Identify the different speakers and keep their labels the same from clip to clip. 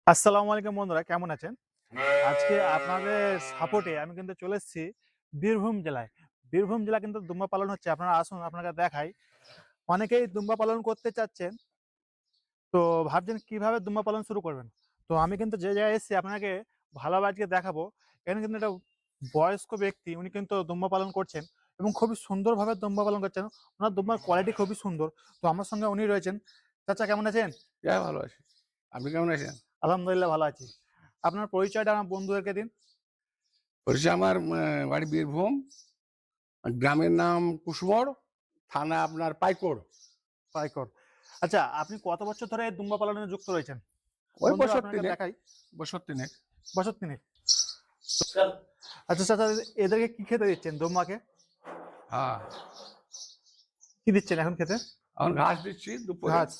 Speaker 1: আসসালামু আলাইকুম বন্ধুরা, কেমন আছেন? আজকে আপনাদের সাপোর্টে আমি কিন্তু চলে এসেছি বীরভূম জেলায়। বীরভূম জেলা কিন্তু দুম্বা পালন হচ্ছে। আপনারা আসুন, আপনাকে দেখাই। অনেকেই দুম্বা পালন করতে চাচ্ছেন, তো ভাবছেন কিভাবে দুম্বা পালন শুরু করবেন। তো আমি কিন্তু যে জায়গায় এসেছি আপনাকে ভালোভাবে আজকে দেখাবো। এখানে কিন্তু একটা বয়স্ক ব্যক্তি, উনি কিন্তু দুম্বা পালন করছেন এবং খুবই সুন্দরভাবে দুম্বা পালন করছেন। ওনার দুম্বার কোয়ালিটি খুবই সুন্দর। তো আমার সঙ্গে উনি রয়েছেন। চাচা, কেমন আছেন?
Speaker 2: ভালো আছি। আপনি কেমন আছেন?
Speaker 1: আলহামদুলিল্লাহ ভালো আছি। আপনার পরিচয়টা আমার বন্ধুদেরকে দিন।
Speaker 2: হচ্ছে আমার বাড়ি বীরভূম। গ্রামের নাম কুসমোর, থানা আপনার পাইকড়।
Speaker 1: পাইকর। আচ্ছা, আপনি কত বছর ধরে দুম্বা পালনে যুক্ত রয়েছেন?
Speaker 2: ওই
Speaker 1: বন্ধুরা
Speaker 2: বছর
Speaker 1: আপনাকে
Speaker 2: ৩
Speaker 1: দেখাই।
Speaker 2: বছর ৩।
Speaker 1: বছর ৩ আচ্ছা চাচা, এদেরকে কি খেতে দিচ্ছেন দুম্বাকে?
Speaker 2: হ্যাঁ,
Speaker 1: কি দিচ্ছেন এখন খেতে?
Speaker 2: এখন ঘাস দিচ্ছি দুপুরে।
Speaker 1: ঘাস।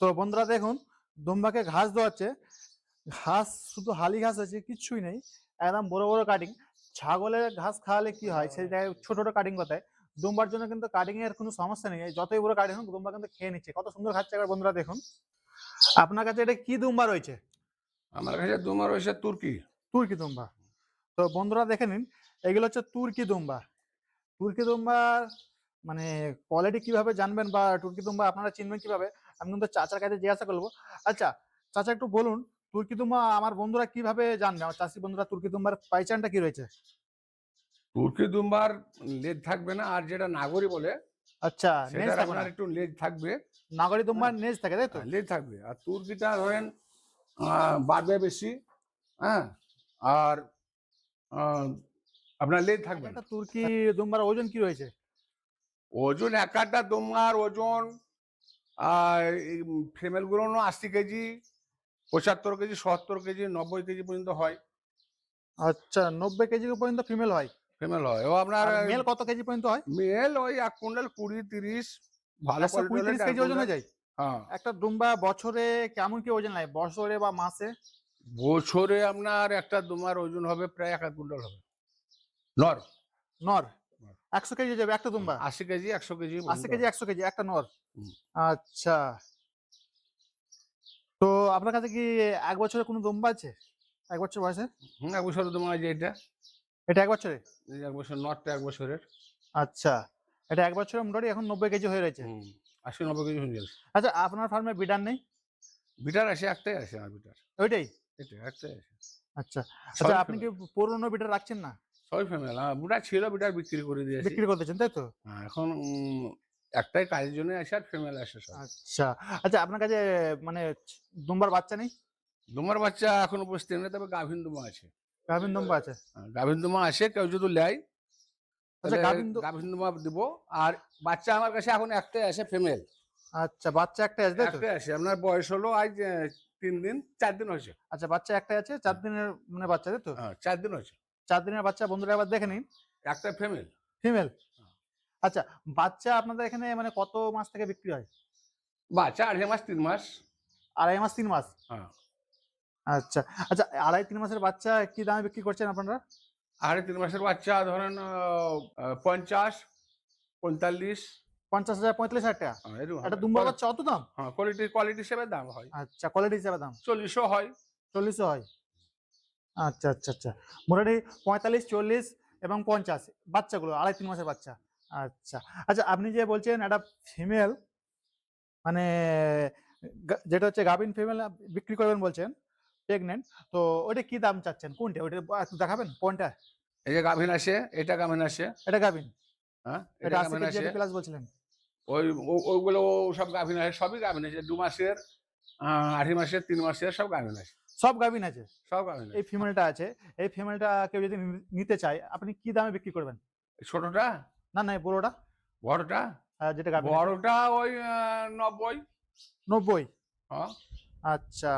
Speaker 1: তো বন্ধুরা দেখুন, দুম্বাকে ঘাস দেওয়াচ্ছে। ঘাস শুধু হালি ঘাস আছে, কিচ্ছুই নেই। একদম বড় বড় কাটিং। ছাগলের ঘাস খাওয়ালে কি হয়, সেই জায়গায় ছোট ছোট কাটিং কথায়। দুম্বার জন্য কিন্তু কাটিং এর কোনো সমস্যা নেই। যতই বড় কাটিং হোক, দুম্বা কিন্তু খেয়ে নিচ্ছে। কত সুন্দর খাচ্ছে একবার বন্ধুরা দেখুন। আপনার কাছে এটা কি দুম্বা রয়েছে?
Speaker 2: আমার কাছে দুমার হয়েছে তুর্কি।
Speaker 1: তুর্কি দুম্বা। তো বন্ধুরা দেখে নিন, এগুলো হচ্ছে তুর্কি দুম্বা। তুর্কি দুম্বার মানে কোয়ালিটি কিভাবে জানবেন বা তুর্কি দুম্বা আপনারা চিনবেন কিভাবে, আমি কিন্তু চাচার কাছে জিজ্ঞাসা করবো। আচ্ছা চাচা, একটু বলুন, তুর্কি দুম্বা আমার বন্ধুরা কিভাবে জানবে, আমার চাষি বন্ধুরা তুর্কি দুম্বার পাইচানটা কি রয়েছে?
Speaker 2: তুর্কি দুম্বার লেজ থাকবে না, আর যেটা নাগরি বলে
Speaker 1: আচ্ছা, নেজ
Speaker 2: সেটার
Speaker 1: থাকবে না।
Speaker 2: আপনার একটু লেজ থাকবে।
Speaker 1: নাগরি দুম্বার
Speaker 2: হ্যাঁ,
Speaker 1: নেজ থাকে, তাই তো?
Speaker 2: লেজ থাকবে। আর তুর্কিটা ধরেন বাড়বে বেশি, হ্যাঁ? আর আ আপনার লেজ
Speaker 1: এক
Speaker 2: থাকবে না।
Speaker 1: একটা তুর্কি দুম্বার ওজন কি রয়েছে?
Speaker 2: ওজন একটা দোমনার ওজন এই ফিমেল গুলোরও ৮০ কেজি, ৭৫ কেজি, ৭০ কেজি, ৯০ কেজি পর্যন্ত হয়।
Speaker 1: আচ্ছা, ৯০ কেজি পর্যন্ত ফিমেল হয়।
Speaker 2: ফিমেল হয়। ও আপনার
Speaker 1: আর মেল কত কেজি পর্যন্ত হয়?
Speaker 2: মেল ওই ১ কুইন্টাল ২০-৩০, ভালো
Speaker 1: একশো
Speaker 2: কোয়ালিটি
Speaker 1: কুড়ি
Speaker 2: হলে
Speaker 1: তিরিশ
Speaker 2: ১.৫
Speaker 1: কেজি ওজন
Speaker 2: কুইন্টাল।
Speaker 1: হয়ে যায়।
Speaker 2: হ্যাঁ,
Speaker 1: একটা দুম্বা বছরে কেমন কি ওজন লাগে, বছরে বা মাসে?
Speaker 2: বছরে আপনার একটা দোমার ওজন হবে প্রায় ১ কুইন্টাল হবে। নর।
Speaker 1: নর ১০০ কেজি যাবে একটা দুম্বা?
Speaker 2: ৮০ কেজি, ১০০ কেজি
Speaker 1: ৮০
Speaker 2: পর্যন্ত
Speaker 1: কেজি
Speaker 2: হয়।
Speaker 1: ১০০ কেজি একটা নর।
Speaker 2: হুম,
Speaker 1: আচ্ছা। তো আপনার কাছে কি ১ বছরের কোনো দুম্বা আছে? ১ বছর বয়সের?
Speaker 2: ১ বছরের দোমা এই যে এটা।
Speaker 1: এটা ১ বছরের?
Speaker 2: এই ১ বছর নরটা ১ বছরের।
Speaker 1: আচ্ছা। এটা ১ বছরের মোটামুটি এখন ৯০ কেজি হয়ে রয়েছে।
Speaker 2: হুম, ৮০-৯০ কেজি হয়ে যাবে।
Speaker 1: আচ্ছা, আপনার ফার্মে বিডার নেই?
Speaker 2: বিটার আছে, একটাই আছে আমার বিটার।
Speaker 1: ওইটাই?
Speaker 2: এটা একটাই আছে।
Speaker 1: আচ্ছা। আচ্ছা,
Speaker 2: সবই
Speaker 1: আপনি কি
Speaker 2: ফিমেল।
Speaker 1: পুরনো বিডার রাখছেন না?
Speaker 2: সবই ফিমেল। বুড়া ছিল, বিটার বিক্রি করে দিয়েছি।
Speaker 1: বিক্রি করতেছেন, তাই তো?
Speaker 2: এখন একটাই কাজের জন্যই আসে, আর ফিমেল আসে সব।
Speaker 1: আচ্ছা। আচ্ছা, আপনার কাছে মানে দুম্বার বাচ্চা নেই?
Speaker 2: দুমার বাচ্চা এখনো উপস্থিত নেই, তবে গাভীন দুমা আছে।
Speaker 1: গাভীন দুম্বা আছে?
Speaker 2: গাভীন দুমা আসে, কেউ যদি নেয়
Speaker 1: আচ্ছা,
Speaker 2: তাহলে
Speaker 1: গাভীন
Speaker 2: গাভীন দুমা দিব। আর বাচ্চা আমার কাছে এখন একটাই আসে ফিমেল।
Speaker 1: আচ্ছা, বাচ্চা একটাই আছে, তাই তো?
Speaker 2: একটাই আসে। আপনার বয়স হলো আজ ৩ দিন, ৪ দিন হয়েছে।
Speaker 1: আচ্ছা, বাচ্চা একটাই আছে, ৪ দিনের মানে বাচ্চা, তাই তো?
Speaker 2: ৪ দিন হয়েছে।
Speaker 1: ৪ দিনের বাচ্চা বন্ধুরা একবার দেখে নিন।
Speaker 2: একটা ফিমেল।
Speaker 1: ফিমেল? আচ্ছা, বাচ্চা আপনাদের এখানে মানে কত মাস থেকে বিক্রি হয়?
Speaker 2: বাচ্চা ২.৫ মাস, ৩ মাস।
Speaker 1: ২.৫ মাস ৩ মাস?
Speaker 2: হ্যাঁ।
Speaker 1: আচ্ছা। আচ্ছা, ২.৫-৩ মাসের বাচ্চা কি দামে বিক্রি করছেন আপনারা?
Speaker 2: ৩.৫ মাসের বাচ্চা ধরেন ৫০, ৪৫।
Speaker 1: ৫০,০০০ ৳৪৫,০০০।
Speaker 2: এরকম
Speaker 1: একটা
Speaker 2: হবে।
Speaker 1: দুম্বার বাচ্চা অত দাম?
Speaker 2: হ্যাঁ, কোয়ালিটি কোয়ালিটি হিসেবে দাম হয়।
Speaker 1: আচ্ছা, কোয়ালিটি হিসাবে দাম।
Speaker 2: ৪০ ও হয়।
Speaker 1: ৪০ ও হয়? আচ্ছা, আচ্ছা, আচ্ছা। মোটামুটি ৪৫, ৪০ এবং ৫০ বাচ্চাগুলো ২.৫-৩ মাসের বাচ্চা। আচ্ছা। আচ্ছা, আপনি যে বলছেন একটা ফিমেল মানে যেটা হচ্ছে গাভীন ফিমেল বিক্রি করবেন বলছেন, প্রেগন্যান্ট। তো ওইটা কি দাম চাচ্ছেন? কোনটা? ওইটা একটু দেখাবেন কোনটা?
Speaker 2: এই যে গাভীন আসে, এটা গাভীন আসে।
Speaker 1: এটা গাভীন।
Speaker 2: হ্যাঁ,
Speaker 1: এটা
Speaker 2: এটা
Speaker 1: ৮০
Speaker 2: গাভীন
Speaker 1: কেজি
Speaker 2: আসে।
Speaker 1: যেটা প্লাস বলছিলেন।
Speaker 2: ওই ওগুলো সব গাভীন আসে, সবই গাভীন আসে। ২ মাসের, ২৮ মাসের, ৩ মাসের সব গাভীন আসে।
Speaker 1: সব গাভীন আছে?
Speaker 2: সব গাভীন
Speaker 1: এই
Speaker 2: আসে।
Speaker 1: ফিমেলটা আছে। এই ফিমেলটা কেউ যদি নিতে চায়, আপনি কি দামে বিক্রি করবেন?
Speaker 2: ছোটটা?
Speaker 1: না, না, এই বুড়োটা?
Speaker 2: বড়টা?
Speaker 1: যেটা গাভীন আছে?
Speaker 2: বড়টা ওই ৯০।
Speaker 1: ৯০?
Speaker 2: হ্যাঁ,
Speaker 1: আচ্ছা।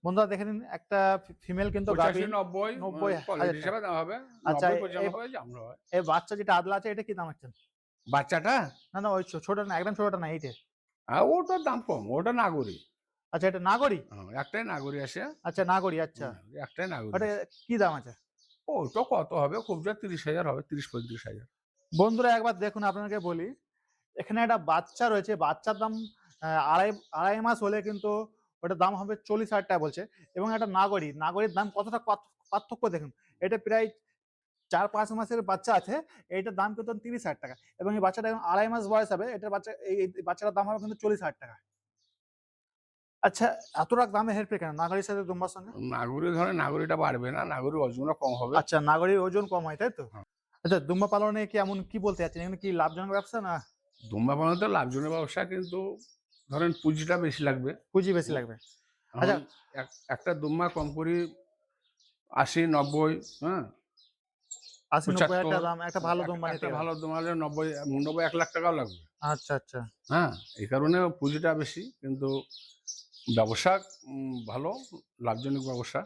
Speaker 1: বন্ধুরা দেখে নিন, একটা ফিমেল কিন্তু
Speaker 2: ৮৫,
Speaker 1: গাভীন।
Speaker 2: ৯০
Speaker 1: ৯০,০০০
Speaker 2: কোয়ালিটি
Speaker 1: টাকা।
Speaker 2: হিসেবে দাম হবে।
Speaker 1: আচ্ছা,
Speaker 2: ৯০,
Speaker 1: এই
Speaker 2: ৯৫ যেমন হয়।
Speaker 1: এই বাচ্চা যেটা আদলা আছে, এটা কি দাম রাখছেন?
Speaker 2: বাচ্চাটা?
Speaker 1: না, না, ওই ছোটটা না, একদম ছোটটা না, এইটা।
Speaker 2: ওটার দাম কম। ওটা নাগরি।
Speaker 1: আচ্ছা, এটা নাগরি?
Speaker 2: একটাই নাগরি আসে।
Speaker 1: আচ্ছা, নাগরি, আচ্ছা।
Speaker 2: হুম, একটাই নাগরি
Speaker 1: ওটা
Speaker 2: আসে।
Speaker 1: কি দাম আছে?
Speaker 2: ওটা কত হবে? খুব জোর ৩০,০০০ হবে, ৩০-৩৫,০০০।
Speaker 1: বন্ধুরা একবার দেখুন, আপনাকে বলি, এখানে একটা বাচ্চা রয়েছে। বাচ্চার দাম ২.৫ মাস হলে কিন্তু ওটার দাম হবে 40,000 টাকা বলছে। এবং একটা নাগরির দাম কতটা পার্থক্য দেখুন। এটা প্রায় 4-5 মাসের বাচ্চা আছে, এইটার দাম কিন্তু 30,000 টাকা। এবং এই বাচ্চাটা এখন 2.5 মাস বয়স হবে, এটার বাচ্চা এই বাচ্চাটার দাম হবে কিন্তু 40,000 টাকা। আচ্ছা, এত টাকা দামে হেরফের কেন নাগরির সাথে দুম্বার সঙ্গে?
Speaker 2: নাগরি ধরেন নাগরিটা বাড়বে না, নাগরির ওজনও কম হবে।
Speaker 1: আচ্ছা, নাগরির ওজন কম হয়, তাই তো?
Speaker 2: হ্যাঁ।
Speaker 1: আচ্ছা, দুম্বা পালনে কি এমন কি বলতে চাচ্ছেন? এখানে কি লাভজনক ব্যবসা না
Speaker 2: দুম্বা পালন তো লাভজনক ব্যবসা, কিন্তু ধরেন পুঁজিটা বেশি লাগবে।
Speaker 1: পুঁজি বেশি লাগবে?
Speaker 2: এখন
Speaker 1: আচ্ছা,
Speaker 2: একটা দুম্বা কম করে 80-90, হ্যাঁ,
Speaker 1: 80-90 হাজার
Speaker 2: 75,
Speaker 1: টাকা দাম একটা ভালো দুম্বা নিতে
Speaker 2: একটা
Speaker 1: গেলে।
Speaker 2: ভালো দুম্বা হলে 90-1 লাখ টাকাও লাগবে।
Speaker 1: আচ্ছা, আচ্ছা,
Speaker 2: হ্যাঁ, এই কারণে পুঁজিটা বেশি, কিন্তু ব্যবসা ভালো, লাভজনক ব্যবসা।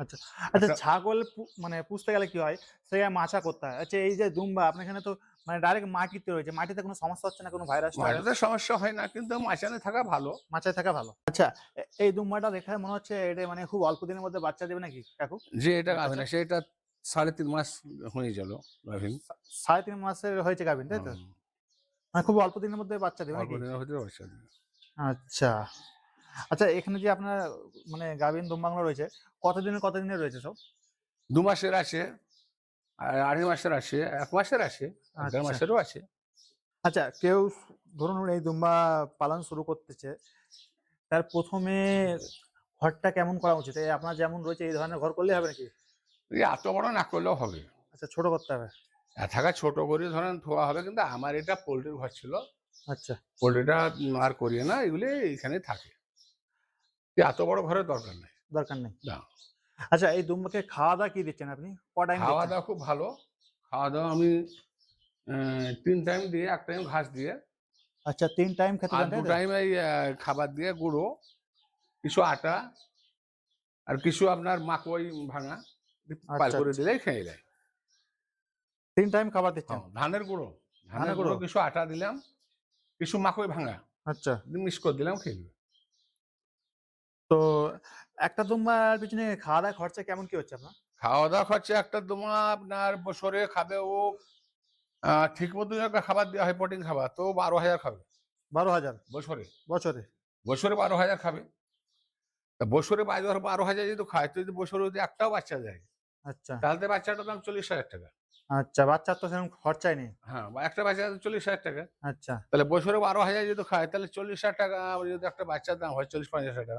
Speaker 1: আচ্ছা। আচ্ছা,
Speaker 2: একটা
Speaker 1: ছাগল মানে পুষতে গেলে কি হয়? সে মাচা করতে হয়। আচ্ছা, এই যে দুম্বা আপনার এখানে তো মানে ডাইরেক্ট মাটিতে রয়েছে। মাটিতে কোনো সমস্যা হচ্ছে না, কোনো ভাইরাস-টাইরাস?
Speaker 2: মাটিতে সমস্যা হয় না, কিন্তু মাচানে থাকা ভালো।
Speaker 1: মাচায় থাকা ভালো। আচ্ছা, এই দুম্বাটা দেখে মনে হচ্ছে এটা মানে খুব অল্প দিনের মধ্যে বাচ্চা দেবে নাকি কাকু?
Speaker 2: যে এটা গাভিন
Speaker 1: বাচ্চা
Speaker 2: আছে, এটা 3.5 মাস হয়ে গেল গাভিন।
Speaker 1: 3.5 মাসের হয়েছে গাভীন, তাই তো? মানে খুব অল্প দিনের মধ্যে বাচ্চা দেবে
Speaker 2: অল্প
Speaker 1: নাকি?
Speaker 2: দিনের ভিতরে বাচ্চা দিবে।
Speaker 1: আচ্ছা। আচ্ছা, এখানে যে আপনার মানে গাভীন দুম্বাগুলো রয়েছে, কতদিনের রয়েছে সব?
Speaker 2: 2 মাসের আছে, আর 2.5 মাসের আছে, 1 মাসের আছে, 1.5
Speaker 1: আচ্ছা।
Speaker 2: মাসেরও আছে।
Speaker 1: আচ্ছা, কেউ ধরুন এই দুম্বা পালন শুরু করতেছে, তার ১ম এ ঘরটা কেমন করা উচিত? এই আপনার যেমন রয়েছে এই ধরনের ঘর করলেই হবে নাকি?
Speaker 2: এই এত বড় না করলেও হবে।
Speaker 1: আচ্ছা, ছোট করতে হবে।
Speaker 2: থাকা ছোট করে ধরেন ধোয়া হবে, কিন্তু আমার এটা পোল্ট্রির ঘর ছিল।
Speaker 1: আচ্ছা,
Speaker 2: পোল্ট্রিটা আর করিয়ে না, এগুলি এখানে থাকে। এত বড় ঘরের দরকার নেই।
Speaker 1: দরকার নেই।
Speaker 2: না,
Speaker 1: আচ্ছা, এই দুম্বাকে খাওয়া-দাওয়া কি দিচ্ছেন আপনি? টাইম
Speaker 2: খাওয়া
Speaker 1: দিচ্ছেন?
Speaker 2: দাওয়া খুব ভালো। খাওয়া দাওয়া আমি 3 টাইম দিয়ে, 1 টাইম ঘাস দিয়ে,
Speaker 1: আচ্ছা, ৩ টাইম খেতে
Speaker 2: আর
Speaker 1: দেন,
Speaker 2: 2
Speaker 1: তাই তো?
Speaker 2: টাইম এই খাবার দিয়ে, গুঁড়ো, কিছু আটা, আর কিছু আপনার মাকই ভাঙা পাল
Speaker 1: আচ্ছা,
Speaker 2: করে
Speaker 1: আচ্ছা।
Speaker 2: দিলেই খেয়ে যায়।
Speaker 1: ৩ টাইম খাবার দিচ্ছেন?
Speaker 2: হ্যাঁ, ধানের গুঁড়ো,
Speaker 1: ধানের
Speaker 2: ধানের
Speaker 1: গুঁড়ো?
Speaker 2: গুঁড়ো, কিছু আটা দিলাম, কিছু মাকই ভাঙা
Speaker 1: আচ্ছা।
Speaker 2: মিক্স করে দিলাম, খেয়ে নেবে।
Speaker 1: তো একটা দুম্বার পিছনে খাওয়া-দাওয়া খরচা কেমন কি হচ্ছে আপনার?
Speaker 2: খাওয়া দাওয়া খরচা একটা দুমা আপনার বছরে খাবে ও, ঠিক মতো যদি একটা খাবার দেওয়া হয়, প্রোটিন খাবার, তো 12,000 খাবে
Speaker 1: ১২,০০০
Speaker 2: বছরে।
Speaker 1: বছরে?
Speaker 2: বছরে 12,000 খাবে। তা বছরে 12,000 যদি খায়, তো যদি বছরে যদি একটাও বাচ্চা দেয়,
Speaker 1: আচ্ছা,
Speaker 2: তাহলে তো বাচ্চাটার দাম 40,000 টাকা।
Speaker 1: আচ্ছা। বাচ্চার তো সেরকম খরচাই নেই।
Speaker 2: হ্যাঁ, বা একটা বাচ্চা 40,000 টাকা।
Speaker 1: আচ্ছা,
Speaker 2: তাহলে বছরে 12,000 যদি খায়, তাহলে 40,000 টাকা যদি একটা বাচ্চার দাম হয়, 40-50,000 টাকা,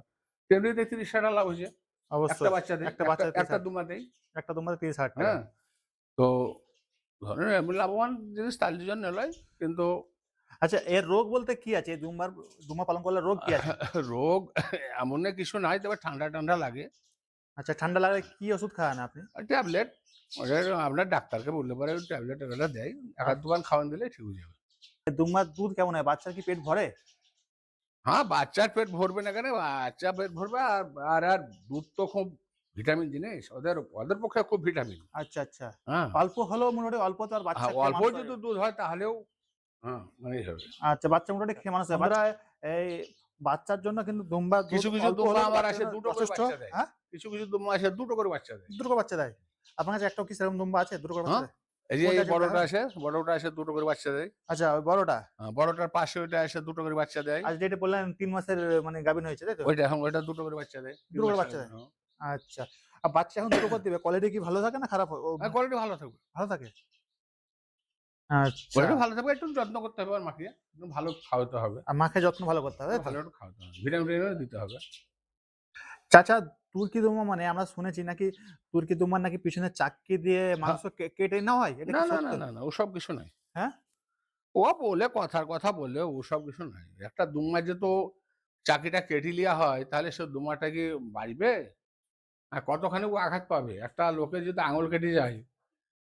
Speaker 2: তেমনিতে 30,000 টাকা লাভ হয়েছে। একটা
Speaker 1: অবশ্যই।
Speaker 2: বাচ্চা দেয়,
Speaker 1: একটা বাচ্চার
Speaker 2: একটা
Speaker 1: ৩০,০০০
Speaker 2: দুমাতেই।
Speaker 1: একটা দুম্বাতে ৩০,০০০ টাকা।
Speaker 2: হ্যাঁ, তো ধরেন এমনি লাভবান জিনিস, তার জন্য নয়, কিন্তু
Speaker 1: আচ্ছা, এর রোগ বলতে কি আছে? এই দুম্বা পালন করলে রোগ কি আছে?
Speaker 2: রোগ এমন কিছু নাই, তবে ঠান্ডা ঠান্ডা লাগে।
Speaker 1: আচ্ছা, ঠান্ডা লাগলে কি ওষুধ খাওয়ান আপনি?
Speaker 2: ট্যাবলেট, আপনার ডাক্তারকে বললে পরে ট্যাবলেট ট্যাবলেট দেয়, এক আধ দুবার খাওয়ান দিলে ঠিক হয়ে যাবে।
Speaker 1: দুম্বার দুধ কেমন হয়? বাচ্চার কি পেট ভরে?
Speaker 2: হ্যাঁ, বাচ্চার পেট ভরবে না কেন? বাচ্চা পেট ভরবে, আর আর আর দুধ তো খুব ভিটামিন জিনিস, ওদের ওদের পক্ষে খুব ভিটামিন।
Speaker 1: আচ্ছা, আচ্ছা।
Speaker 2: হ্যাঁ,
Speaker 1: অল্প হলেও মোটামুটি অল্প তো আর বাচ্চা খেয়ে
Speaker 2: অল্প
Speaker 1: মানুষ হয়।
Speaker 2: যদি দুধ হয় তাহলেও, হ্যাঁ, মানে হবে।
Speaker 1: আচ্ছা, বাচ্চা মোটামুটি খেয়ে মানুষ হয়। বন্ধুরা, এই বাচ্চার জন্য কিন্তু দুম্বার দুধ
Speaker 2: কিছু কিছু
Speaker 1: অল্প
Speaker 2: দুম্বা
Speaker 1: হলেও
Speaker 2: আমার
Speaker 1: বাচ্চার
Speaker 2: আসে
Speaker 1: জন্য
Speaker 2: 2টো করে
Speaker 1: যথেষ্ট।
Speaker 2: বাচ্চা দেয়।
Speaker 1: হ্যাঁ?
Speaker 2: কিছু কিছু দুম্বা আসে 2টো করে বাচ্চা দেয়।
Speaker 1: ২ টো করে বাচ্চা দেয়? আপনার কাছে একটাও কি সেরকম দুম্বা আছে ২ টো করে বাচ্চা
Speaker 2: হ্যাঁ,
Speaker 1: দেয়?
Speaker 2: এই যে
Speaker 1: কোনটা
Speaker 2: এই
Speaker 1: আছে একটু
Speaker 2: বড়টা
Speaker 1: দেখাবেন?
Speaker 2: আসে, বড়টা আসে 2টো করে বাচ্চা দেয়।
Speaker 1: আচ্ছা, ওই বড়টা?
Speaker 2: বড়টার পাশে ওইটা এসে 2টো করে বাচ্চা দেয়।
Speaker 1: আজ যেটা বললেন ৩ মাসের মানে গাভীন হয়েছে, তাই তো?
Speaker 2: ওইটা, এখন ওইটা 2টো করে বাচ্চা দেয়।
Speaker 1: ২ টো করে বাচ্চা দেয়?
Speaker 2: হ্যাঁ।
Speaker 1: আচ্ছা। আর বাচ্চা এখন ২ টো করে দিবে। কোয়ালিটি কি ভালো থাকে না খারাপ
Speaker 2: কোয়ালিটি ভালো থাকবে।
Speaker 1: ভালো থাকে? আচ্ছা।
Speaker 2: কোয়ালিটি ভালো থাকবে, একটু যত্ন করতে হবে আর মাখিয়ে। একটু ভালো খাওয়াতে হবে।
Speaker 1: আর মাকে যত্ন ভালো করতে হবে, তাই তো?
Speaker 2: ভালো একটু খাওয়াতে হবে। ভিটামিন দিতে হবে।
Speaker 1: চাচা, তুর্কি দুম্বা মানে আমরা শুনেছি নাকি তুর্কি দুম্বার নাকি পিছনে চাক্কি দিয়ে
Speaker 2: হ্যাঁ,
Speaker 1: মাংস কেটে নেওয়া হয়? এটা
Speaker 2: না,
Speaker 1: কি
Speaker 2: না, না,
Speaker 1: সত্য?
Speaker 2: না, না, ওসব কিছু নাই।
Speaker 1: হ্যাঁ?
Speaker 2: ও বলে কথার কথা বলে, ওসব কিছু নাই। একটা দুম্বা যে তো চাকিটা কেটে লিয়া হয়, তাহলে সে দুম্বাটা কি বাঁচবে? আর কতখানি ও আঘাত পাবে? একটা লোকের যদি আঙুল কেটে যায়,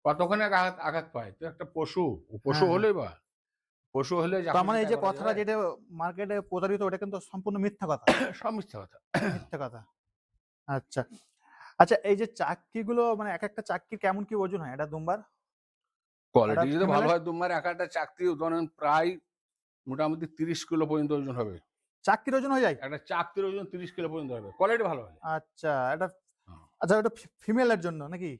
Speaker 2: কতখানি আঘাত আঘাত পায়? তো একটা পশু, ও পশু
Speaker 1: হ্যাঁ, হ্যাঁ।
Speaker 2: হলেই বা, পশু হলে
Speaker 1: তার
Speaker 2: যখন
Speaker 1: মানে এই
Speaker 2: যেটা
Speaker 1: যে
Speaker 2: করা
Speaker 1: কথাটা
Speaker 2: যায়,
Speaker 1: যেটা মার্কেটে প্রচারিত ওটা কিন্তু সম্পূর্ণ মিথ্যা কথা।
Speaker 2: সব মিথ্যা কথা।
Speaker 1: মিথ্যা কথা। আচ্ছা। আচ্ছা, এই যে চাক্কিগুলো মানে একেকটা চাক্কির কেমন কি ওজন হয় এটা দুম্বার? একটা
Speaker 2: কোয়ালিটি যদি ভালো
Speaker 1: ফিমেলের?
Speaker 2: হয়, দুম্বার এক একটা চাকতি ধরেন প্রায় মোটামুটি 30 কিলো পর্যন্ত ওজন হবে।
Speaker 1: চাক্কির ওজন হয়ে যায়?
Speaker 2: একটা চাকতির ওজন 30 কিলো পর্যন্ত হবে। কোয়ালিটি ভালো হলে।
Speaker 1: আচ্ছা, এটা
Speaker 2: হ্যাঁ।
Speaker 1: আচ্ছা, ওটা ফিমেলের জন্য নাকি?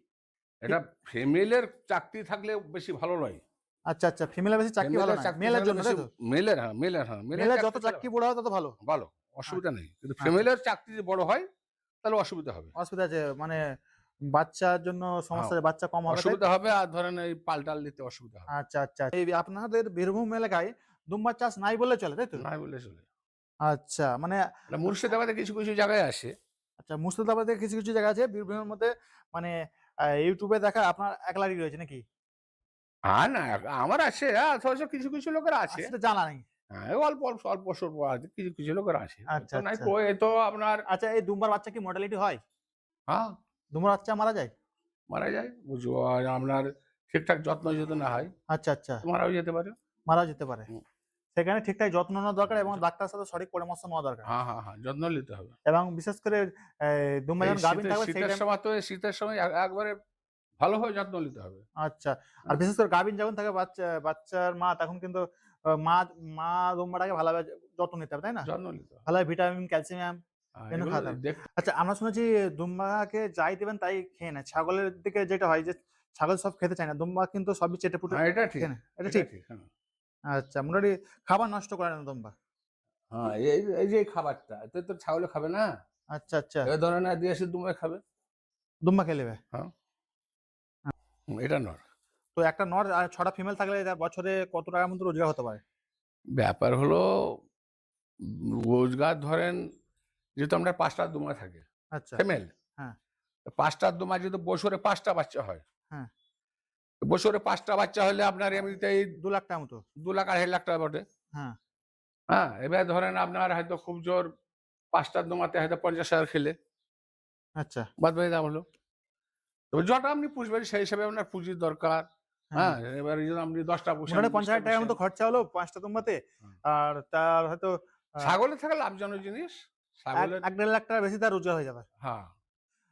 Speaker 1: ফি
Speaker 2: এটা ফিমেলের চাকতি থাকলে বেশি ভালো নয়।
Speaker 1: আচ্ছা, আচ্ছা। ফিমেলের বেশি চাক্কি ভালো
Speaker 2: ফিমেলের
Speaker 1: নয়।
Speaker 2: চাকতি
Speaker 1: মেলের
Speaker 2: থাকলে
Speaker 1: জন্য,
Speaker 2: বেশি,
Speaker 1: তাই তো?
Speaker 2: মেলের, হ্যাঁ, মেলের, হ্যাঁ, মেলের
Speaker 1: মেলের যত
Speaker 2: চাকতি থাকলে
Speaker 1: চাক্কি বড় হয় তত ভালো।
Speaker 2: ভালো। অসুবিধা নেই, কিন্তু
Speaker 1: আচ্ছা।
Speaker 2: ফিমেলের চাকতি যদি বড় হয় তাহলে অসুবিধা হবে।
Speaker 1: অসুবিধা আছে মানে বাচ্চার জন্য
Speaker 2: হ্যাঁ,
Speaker 1: সমস্যা, বাচ্চা কম হবে, তাই তো?
Speaker 2: অসুবিধা হবে, আর ধরেন এই পাল্টাল দিতে অসুবিধা হবে।
Speaker 1: আচ্ছা, আচ্ছা। এই আপনাদের বীরভূম এলাকায় দুম্বার চাষ নাই বললে চলে, তাই তো?
Speaker 2: নাই বললে চলে।
Speaker 1: আচ্ছা, মানে
Speaker 2: এটা মুর্শিদাবাদে কিছু কিছু জায়গায় আসে।
Speaker 1: আচ্ছা, মুর্শিদাবাদের কিছু, কিছু জায়গা আছে বীরভূমের মধ্যে, মানে YouTube এ দেখা আপনার একলারই রয়েছে নাকি?
Speaker 2: না, আমার আছে, অথচ কিছু কিছু লোকের আছে।
Speaker 1: সেটা জানা নেই।
Speaker 2: হ্যাঁ, অল্প অল্প অল্প স্বল্প আছে, কিছু কিছু লোকের আছে,
Speaker 1: আচ্ছা,
Speaker 2: তো নাই
Speaker 1: আচ্ছা।
Speaker 2: কই, এ তো আপনার
Speaker 1: আচ্ছা, এই দুম্বার বাচ্চা কি মর্টালিটি হয়?
Speaker 2: হ্যাঁ,
Speaker 1: দুম্বার বাচ্চা মারা যায়?
Speaker 2: মারা যায়। বুঝবো, আর আপনার ঠিকঠাক যত্ন যদি না হয়
Speaker 1: আচ্ছা, আচ্ছা।
Speaker 2: তো মারাও যেতে পারে।
Speaker 1: মারাও যেতে পারে।
Speaker 2: হুম,
Speaker 1: সেখানে ঠিকঠাক যত্ন নেওয়া দরকার এবং
Speaker 2: য
Speaker 1: ডাক্তারের সাথে সঠিক পরামর্শ নেওয়া দরকার।
Speaker 2: হ্যাঁ, হ্যাঁ, হ্যাঁ, যত্ন নিতে হবে।
Speaker 1: এবং বিশেষ করে দুম্বা
Speaker 2: এই
Speaker 1: যখন গাভীন থাকবে সেই
Speaker 2: শীতের
Speaker 1: টাইম।
Speaker 2: সময় তো, শীতের সময় একবারে ভালোভাবে যত্ন নিতে হবে।
Speaker 1: আচ্ছা। আর
Speaker 2: হুম,
Speaker 1: বিশেষ করে গাভীন যখন থাকে বাচ্চার মা, তখন কিন্তু মা মা দুম্বাটাকে ভালোভাবে যত্ন নিতে হবে, তাই না?
Speaker 2: যত্ন নিতে হবে।
Speaker 1: ভালোভাবে ভিটামিন, ক্যালসিয়াম এনে
Speaker 2: এগুলো
Speaker 1: খাওয়াতে হবে।
Speaker 2: দেখতে
Speaker 1: আচ্ছা, আমরা শুনেছি দুম্বাকে যাই দিবেন তাই খেয়ে নেয়। ছাগলের দিকে যেটা হয় যে ছাগল সব খেতে চায় না। দুম্বা কিন্তু সবই চেটেপুটে
Speaker 2: হ্যাঁ, এটা ঠিক,
Speaker 1: খেয়ে নেয়। এটা
Speaker 2: এটা
Speaker 1: ঠিক?
Speaker 2: ঠিক। হ্যাঁ,
Speaker 1: আচ্ছা, মোটামুটি খাবার নষ্ট করে না দুম্বা।
Speaker 2: হ্যাঁ, এই এই যে এই খাবারটা এতে তো ছাগলে খাবে না।
Speaker 1: আচ্ছা, আচ্ছা।
Speaker 2: এ ধরনের দিয়ে এসে দুমড়ে খাবে।
Speaker 1: দুম্বা খেয়ে নেবে।
Speaker 2: হ্যাঁ, এটা নয়।
Speaker 1: তো একটা নর আর ৬ টা ফিমেল থাকলে তার বছরে কত টাকার মতো রোজগার হতে পারে?
Speaker 2: ব্যাপার হলো রোজগার ধরেন, যেহেতু আমরা ৫ টা দুমা থাকে,
Speaker 1: আচ্ছা।
Speaker 2: ফিমেল।
Speaker 1: হ্যাঁ,
Speaker 2: ৫ টা দুমা যদি বছরে ৫ টা বাচ্চা হয়,
Speaker 1: হ্যাঁ।
Speaker 2: বছরে ৫ টা বাচ্চা হলে আপনার এমনিতেই
Speaker 1: ২,০০,০০০ টাকার মতো।
Speaker 2: ২ লাখ ২.৫ লাখ টাকা বটে।
Speaker 1: হ্যাঁ,
Speaker 2: হ্যাঁ? এবার ধরেন আপনার হয়তো খুব জোর ৫ টা দুমাতে হয়তো ৫০,০০০ খেলে,
Speaker 1: আচ্ছা।
Speaker 2: বাদ বাকি দাম হলো। তবে যটা আপনি পুষবেন সেই হিসাবে আপনার পুঁজির দরকার।
Speaker 1: হ্যাঁ।
Speaker 2: হ্যাঁ? এবার যদি আপনি ১০ টা পুষেন,
Speaker 1: মোটামুটি
Speaker 2: ২০ টা
Speaker 1: ৫০,০০০ টাকার
Speaker 2: পুষেন।
Speaker 1: মতো খরচা হলো ৫ টা দুম্বাতে।
Speaker 2: হুম।
Speaker 1: আর তার হয়তো আ
Speaker 2: ছাগলের থেকে লাভজনক জিনিস। ছাগলের
Speaker 1: ১-১.৫ লাখ টাকার বেশি তার রোজগার হয়ে যাবে।
Speaker 2: হ্যাঁ,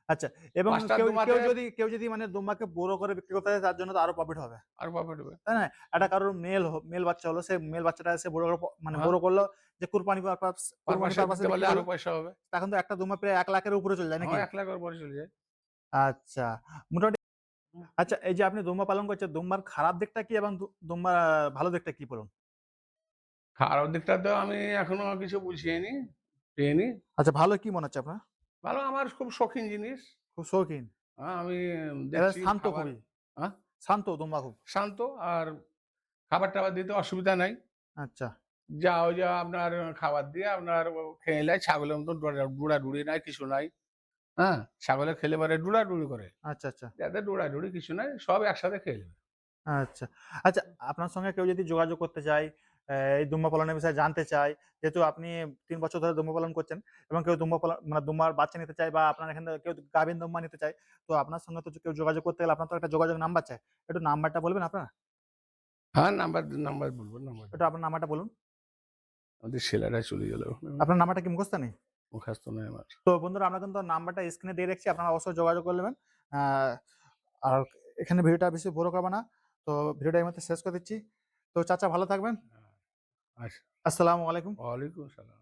Speaker 1: আচ্ছা, এবং
Speaker 2: ৫ টা
Speaker 1: কেউ কেউ
Speaker 2: দুমাতে
Speaker 1: যদি কেউ যদি মানে দুম্বাকে বড় করে বিক্রি করতে চায় তার জন্য তো আরো প্রফিট হবে।
Speaker 2: আরো প্রফিট হবে।
Speaker 1: তাই না? একটা কারোর মেল বাচ্চা হলো, সে মেল বাচ্চাটা সে বড় করে মানে
Speaker 2: হ্যাঁ,
Speaker 1: বড় করলো যে কুরবানি
Speaker 2: পারপাসে
Speaker 1: পারপাসে
Speaker 2: দিতে
Speaker 1: বিক্রি
Speaker 2: পারলে আরো
Speaker 1: করলো।
Speaker 2: পয়সা হবে।
Speaker 1: তখন তো একটা দুম্বা প্রায় ১ লাখের উপরে চলে যায়
Speaker 2: হ্যাঁ,
Speaker 1: নাকি?
Speaker 2: ১ লাখের উপরে চলে যায়।
Speaker 1: আচ্ছা। মোটামুটি
Speaker 2: হুম।
Speaker 1: আচ্ছা, এই যে আপনি দুম্বা পালন করছেন, দুম্বার খারাপ দিকটা কি এবং দুম্বার ভালো দিকটা কি বলুন?
Speaker 2: খারাপ দিকটা তো আমি এখনো কিছু বুঝিইনি, পেইনি।
Speaker 1: আচ্ছা, ভালো কি মনে হচ্ছে আপনার?
Speaker 2: ভালো, আমার খুব শৌখিন জিনিস।
Speaker 1: খুব শৌখিন।
Speaker 2: আমি
Speaker 1: এরা
Speaker 2: দেখছি
Speaker 1: শান্ত
Speaker 2: খাবার।
Speaker 1: খুবই।
Speaker 2: হ্যাঁ?
Speaker 1: শান্ত দুম্বা খুব।
Speaker 2: শান্ত, আর খাবার-টাবার দিতে অসুবিধা নাই।
Speaker 1: আচ্ছা,
Speaker 2: যা ওই যে আপনার খাবার দিয়ে আপনার খেয়ে নেয়, ছাগলের মতন ডুড়াডুড়ি নাই, কিছু নাই। হ্যাঁ? ছাগলে খেলে পরে ডুড়াডুড়ি করে।
Speaker 1: আচ্ছা, আচ্ছা,
Speaker 2: যাতে ডুড়াডুড়ি কিছু নাই, সব একসাথে খেয়ে নেবে।
Speaker 1: আচ্ছা। আচ্ছা, আপনার সঙ্গে কেউ যদি যোগাযোগ করতে চায়, এই দুম্বা পালনের বিষয়ে জানতে চায়, যেহেতু আপনি ৩ বছর ধরে দুম্বা পালন করছেন এবং কেউ দুম্বা পালন মানে দুম্বার বাচ্চা নিতে চায় বা আপনার এখান থেকে কেউ গাভীন দুম্বা নিতে চায়, তো আপনার সঙ্গে তো কেউ যোগাযোগ করতে গেলে আপনার তো একটা যোগাযোগ নাম্বার চায়। একটু নাম্বারটা বলবেন আপনার?
Speaker 2: হ্যাঁ, নাম্বার বলবো, নাম্বার
Speaker 1: একটু আপনার নাম্বারটা বলুন।
Speaker 2: আমাদের ছেলেরাই চলে গেল।
Speaker 1: আপনার নাম্বারটা কি মুখস্থ নেই?
Speaker 2: মুখস্থ নাই আমার।
Speaker 1: তো বন্ধুরা, আমরা কিন্তু নাম্বারটা স্ক্রিনে দিয়ে রাখছি। আপনারা অবশ্যই যোগাযোগ করে নেবেন। আ আর এখানে ভিডিওটা বেশি বড় করব না। তো ভিডিওটা এই মুহূর্তে শেষ করে দিচ্ছি। তো চাচা ভালো থাকবেন।
Speaker 2: আচ্ছা।
Speaker 1: আসসালামু আলাইকুম।
Speaker 2: ওয়ালাইকুম আসসালাম।